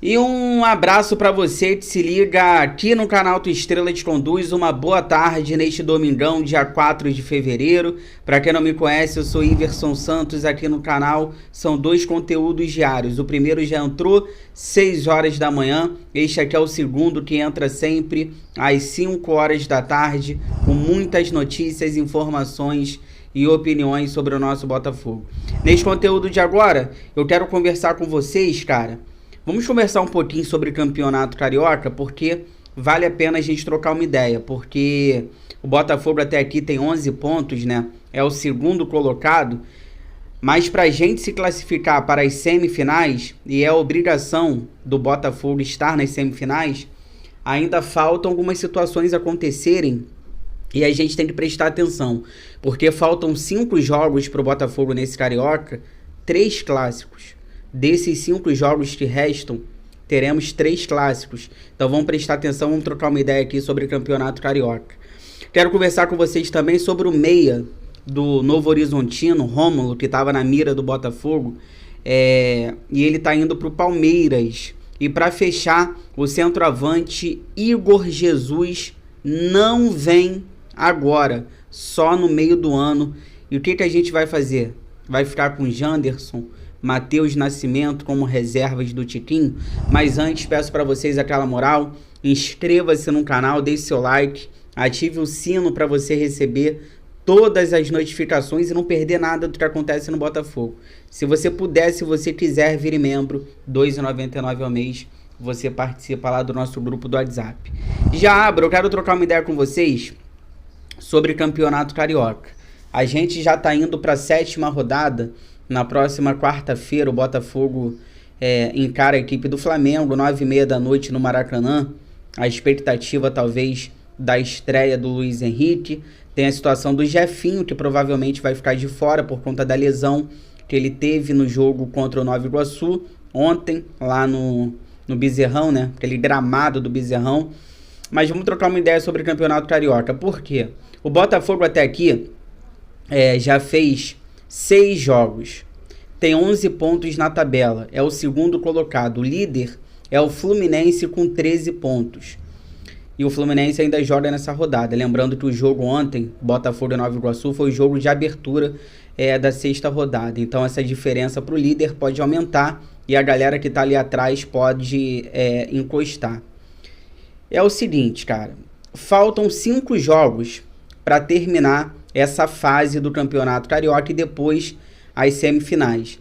E um abraço para você que se liga aqui no canal Tua Estrela Te Conduz. Uma boa tarde neste domingão, dia 4 de fevereiro. Para quem não me conhece, eu sou Iverson Santos. Aqui no canal são 2 conteúdos diários. O primeiro já entrou 6 horas da manhã. Este aqui é o segundo, que entra sempre às 5 horas da tarde, com muitas notícias, informações e opiniões sobre o nosso Botafogo. Neste conteúdo de agora, eu quero conversar com vocês, cara. Vamos conversar um pouquinho sobre campeonato carioca, porque vale a pena a gente trocar uma ideia, porque o Botafogo até aqui tem 11 pontos, né? É o segundo colocado, mas para a gente se classificar para as semifinais, e é a obrigação do Botafogo estar nas semifinais, ainda faltam algumas situações acontecerem e a gente tem que prestar atenção, porque faltam 5 jogos para o Botafogo nesse carioca, 3 clássicos. Desses 5 jogos que restam, teremos 3 clássicos. Então vamos prestar atenção, vamos trocar uma ideia aqui sobre o campeonato carioca. Quero conversar com vocês também sobre o meia do Novo Horizontino, Rômulo, que estava na mira do Botafogo. E ele está indo para o Palmeiras. E para fechar, o centroavante Igor Jesus não vem agora, só no meio do ano. E o que a gente vai fazer? Vai ficar com Janderson, Matheus Nascimento como reservas do Tiquinho? Mas antes peço para vocês aquela moral, inscreva-se no canal, deixe seu like, ative o sino para você receber todas as notificações e não perder nada do que acontece no Botafogo. Se você puder, se você quiser vir membro, R$ 2,99 ao mês, você participa lá do nosso grupo do WhatsApp. Eu quero trocar uma ideia com vocês sobre campeonato carioca. A gente já está indo para a 7ª rodada. Na próxima quarta-feira, o Botafogo encara a equipe do Flamengo, 9h30 da noite no Maracanã. A expectativa, talvez, da estreia do Luiz Henrique. Tem a situação do Jefinho, que provavelmente vai ficar de fora por conta da lesão que ele teve no jogo contra o Nova Iguaçu ontem, lá no Bezerrão, né? Aquele gramado do Bezerrão. Mas vamos trocar uma ideia sobre o campeonato carioca. Por quê? O Botafogo até aqui já fez 6 jogos, tem 11 pontos na tabela, é o segundo colocado. O líder é o Fluminense com 13 pontos. E o Fluminense ainda joga nessa rodada. Lembrando que o jogo ontem, Botafogo e Nova Iguaçu, foi o jogo de abertura da 6ª rodada. Então essa diferença para o líder pode aumentar e a galera que está ali atrás pode encostar. É o seguinte, cara, faltam 5 jogos para terminar essa fase do campeonato carioca e depois as semifinais.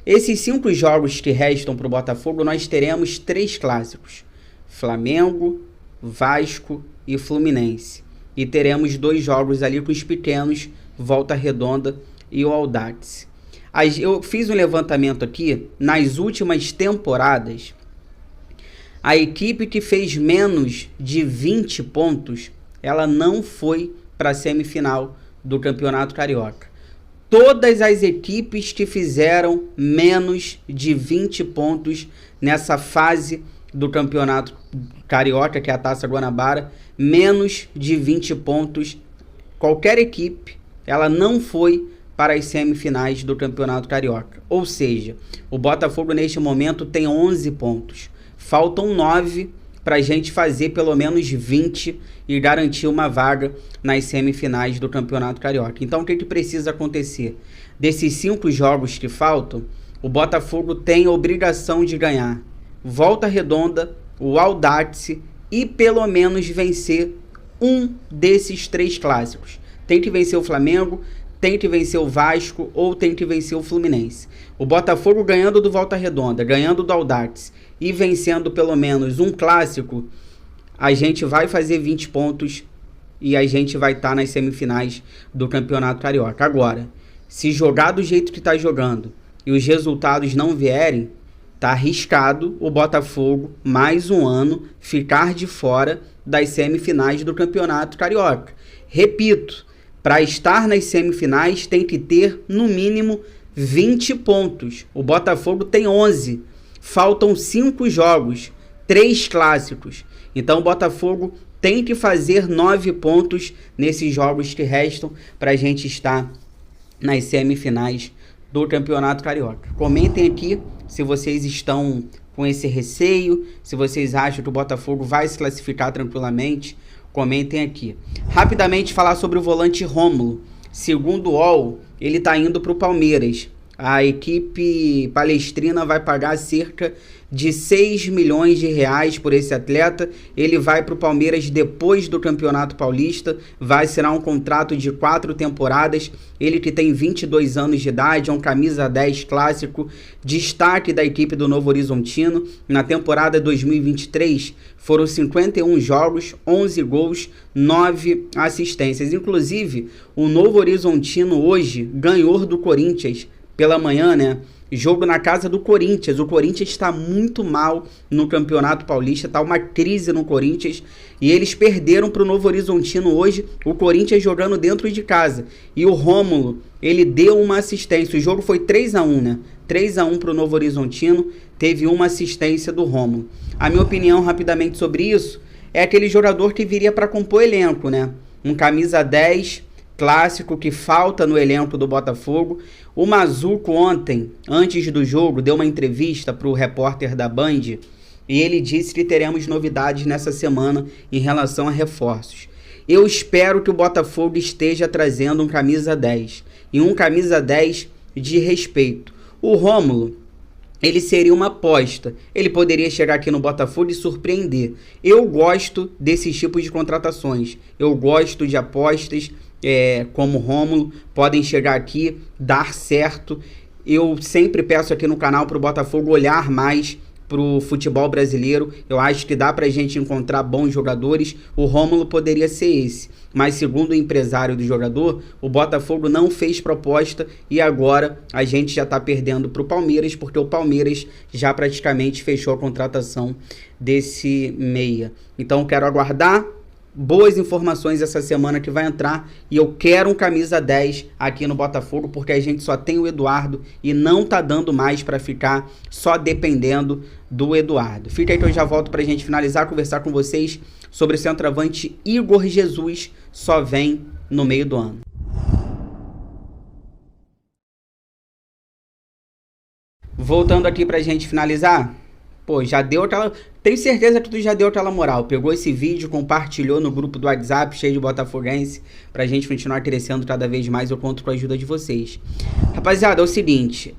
Esses 5 jogos que restam para o Botafogo, nós teremos 3 clássicos: Flamengo, Vasco e Fluminense. E teremos 2 jogos ali com os pequenos, Volta Redonda e o Audax. Eu fiz um levantamento aqui. Nas últimas temporadas, a equipe que fez menos de 20 pontos, ela não foi para a semifinal do campeonato carioca. Todas as equipes que fizeram menos de 20 pontos nessa fase do campeonato carioca, que é a Taça Guanabara, menos de 20 pontos, qualquer equipe, ela não foi para as semifinais do campeonato carioca. Ou seja, o Botafogo neste momento tem 11 pontos. Faltam 9 para a gente fazer pelo menos 20 e garantir uma vaga nas semifinais do Campeonato Carioca. Então o que precisa acontecer? Desses 5 jogos que faltam, o Botafogo tem a obrigação de ganhar Volta Redonda, o Audax e pelo menos vencer um desses 3 clássicos. Tem que vencer o Flamengo, tem que vencer o Vasco ou tem que vencer o Fluminense. O Botafogo ganhando do Volta Redonda, ganhando do Audax e vencendo pelo menos um clássico, a gente vai fazer 20 pontos e a gente vai estar nas semifinais do Campeonato Carioca. Agora, se jogar do jeito que está jogando e os resultados não vierem, tá arriscado o Botafogo, mais um ano, ficar de fora das semifinais do Campeonato Carioca. Repito, para estar nas semifinais tem que ter no mínimo 20 pontos. O Botafogo tem 11. Faltam 5 jogos, 3 clássicos. Então o Botafogo tem que fazer 9 pontos nesses jogos que restam para a gente estar nas semifinais do Campeonato Carioca. Comentem aqui se vocês estão com esse receio, se vocês acham que o Botafogo vai se classificar tranquilamente, comentem aqui. Rapidamente falar sobre o volante Rômulo. Segundo o UOL, ele está indo para o Palmeiras. A equipe palestrina vai pagar cerca de 6 milhões de reais por esse atleta. Ele vai para o Palmeiras depois do Campeonato Paulista, vai assinar um contrato de 4 temporadas. Ele que tem 22 anos de idade, é um camisa 10 clássico, destaque da equipe do Novo Horizontino. Na temporada 2023 foram 51 jogos, 11 gols, 9 assistências. Inclusive, o Novo Horizontino hoje ganhou do Corinthians pela manhã, né? Jogo na casa do Corinthians. O Corinthians está muito mal no Campeonato Paulista, tá uma crise no Corinthians e eles perderam para o Novo Horizontino hoje, o Corinthians jogando dentro de casa. E o Rômulo, ele deu uma assistência. O jogo foi 3-1, né? 3-1 para o Novo Horizontino, teve uma assistência do Rômulo. A minha opinião rapidamente sobre isso é aquele jogador que viria para compor elenco, né? Um camisa 10 clássico que falta no elenco do Botafogo. O Mazuco ontem, antes do jogo, deu uma entrevista para o repórter da Band e ele disse que teremos novidades nessa semana em relação a reforços. Eu espero que o Botafogo esteja trazendo um camisa 10 e um camisa 10 de respeito. O Rômulo, ele seria uma aposta. Ele poderia chegar aqui no Botafogo e surpreender. Eu gosto desses tipos de contratações. Eu gosto de apostas como Rômulo, podem chegar aqui, dar certo. Eu sempre peço aqui no canal para o Botafogo olhar mais para o futebol brasileiro. Eu acho que dá para a gente encontrar bons jogadores. O Rômulo poderia ser esse, mas segundo o empresário do jogador, o Botafogo não fez proposta e agora a gente já está perdendo para o Palmeiras, porque o Palmeiras já praticamente fechou a contratação desse meia. Então quero aguardar boas informações essa semana que vai entrar e eu quero um camisa 10 aqui no Botafogo, porque a gente só tem o Eduardo e não tá dando mais para ficar só dependendo do Eduardo. Fica aí que eu já volto pra gente finalizar, conversar com vocês sobre o centroavante Igor Jesus, só vem no meio do ano. Voltando aqui pra gente finalizar, pô, já deu aquela... Tenho certeza que tu já deu aquela moral. Pegou esse vídeo, compartilhou no grupo do WhatsApp, cheio de botafoguense, pra gente continuar crescendo cada vez mais. Eu conto com a ajuda de vocês. Rapaziada, é o seguinte,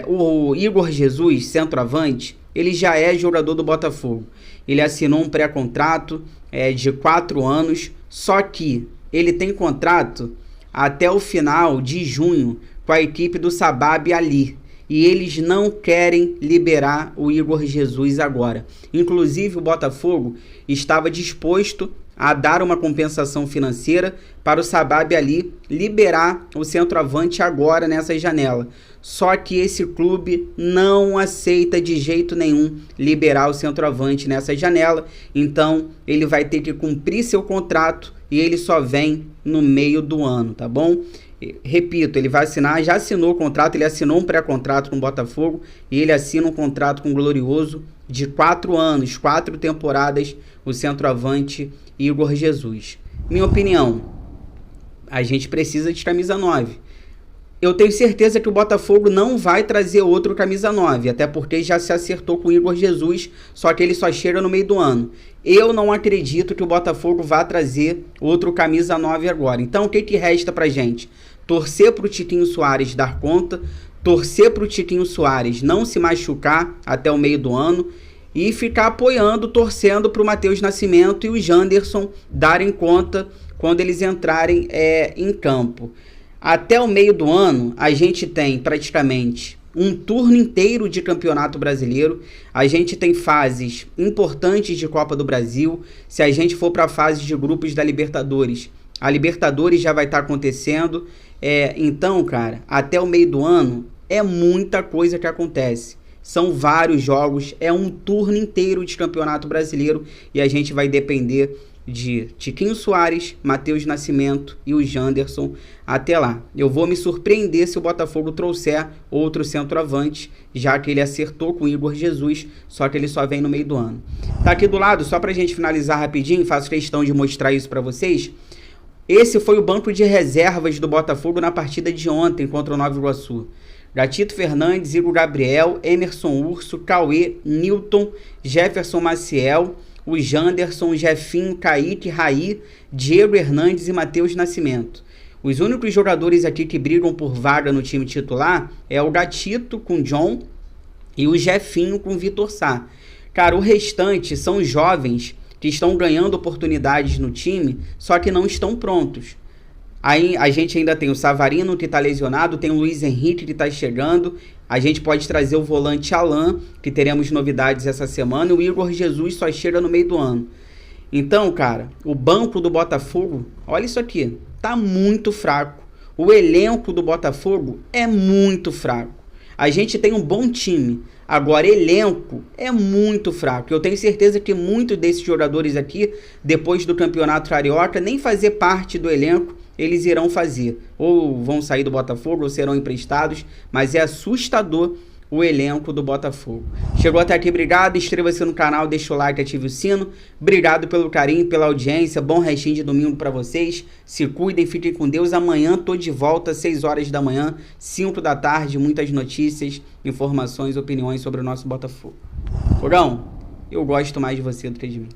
o Igor Jesus, centroavante, ele já é jogador do Botafogo. Ele assinou um pré-contrato de 4 anos, só que ele tem contrato até o final de junho com a equipe do Sabab Ali. E eles não querem liberar o Igor Jesus agora. Inclusive, o Botafogo estava disposto a dar uma compensação financeira para o Sabab Ali liberar o centroavante agora nessa janela. Só que esse clube não aceita de jeito nenhum liberar o centroavante nessa janela. Então, ele vai ter que cumprir seu contrato e ele só vem no meio do ano, tá bom? Repito, ele vai assinar, já assinou o contrato, ele assinou um pré-contrato com o Botafogo e ele assina um contrato com o Glorioso de 4 anos, 4 temporadas, o centroavante Igor Jesus. Minha opinião, a gente precisa de camisa 9. Eu tenho certeza que o Botafogo não vai trazer outro camisa 9, até porque já se acertou com o Igor Jesus, só que ele só chega no meio do ano. Eu não acredito que o Botafogo vá trazer outro camisa 9 agora. Então o que resta pra gente? Torcer pro Tiquinho Soares dar conta, torcer pro Tiquinho Soares não se machucar até o meio do ano e ficar apoiando, torcendo pro Matheus Nascimento e o Janderson darem conta quando eles entrarem em campo. Até o meio do ano, a gente tem praticamente um turno inteiro de Campeonato Brasileiro, a gente tem fases importantes de Copa do Brasil. Se a gente for para a fase de grupos da Libertadores, a Libertadores já vai estar acontecendo. Então, cara, até o meio do ano é muita coisa que acontece. São vários jogos, é um turno inteiro de Campeonato Brasileiro e a gente vai depender de Tiquinho Soares, Matheus Nascimento e o Janderson até lá. Eu vou me surpreender se o Botafogo trouxer outro centroavante, já que ele acertou com o Igor Jesus, só que ele só vem no meio do ano. Tá aqui do lado, só pra gente finalizar rapidinho, faço questão de mostrar isso pra vocês. Esse foi o banco de reservas do Botafogo na partida de ontem contra o Nova Iguaçu. Gatito Fernandes, Igor Gabriel, Emerson Urso, Cauê, Newton, Jefferson Maciel, o Janderson, Jefinho, Kaique, Raí, Diego Hernandes e Matheus Nascimento. Os únicos jogadores aqui que brigam por vaga no time titular é o Gatito com John e o Jefinho com Vitor Sá. Cara, o restante são jovens que estão ganhando oportunidades no time, só que não estão prontos. Aí a gente ainda tem o Savarino que está lesionado, tem o Luiz Henrique que está chegando, a gente pode trazer o volante Alan, que teremos novidades essa semana, e o Igor Jesus só chega no meio do ano. Então, cara, o banco do Botafogo, olha isso aqui, tá muito fraco. O elenco do Botafogo é muito fraco. A gente tem um bom time, agora elenco é muito fraco. Eu tenho certeza que muitos desses jogadores aqui, depois do Campeonato Carioca, nem fazer parte do elenco eles irão fazer. Ou vão sair do Botafogo ou serão emprestados, mas é assustador o elenco do Botafogo. Chegou até aqui, obrigado, inscreva-se no canal, deixa o like, ative o sino. Obrigado pelo carinho, pela audiência, bom restinho de domingo para vocês. Se cuidem, fiquem com Deus. Amanhã tô de volta, 6 horas da manhã, 5 da tarde, muitas notícias, informações, opiniões sobre o nosso Botafogo. Fogão, eu gosto mais de você do que de mim.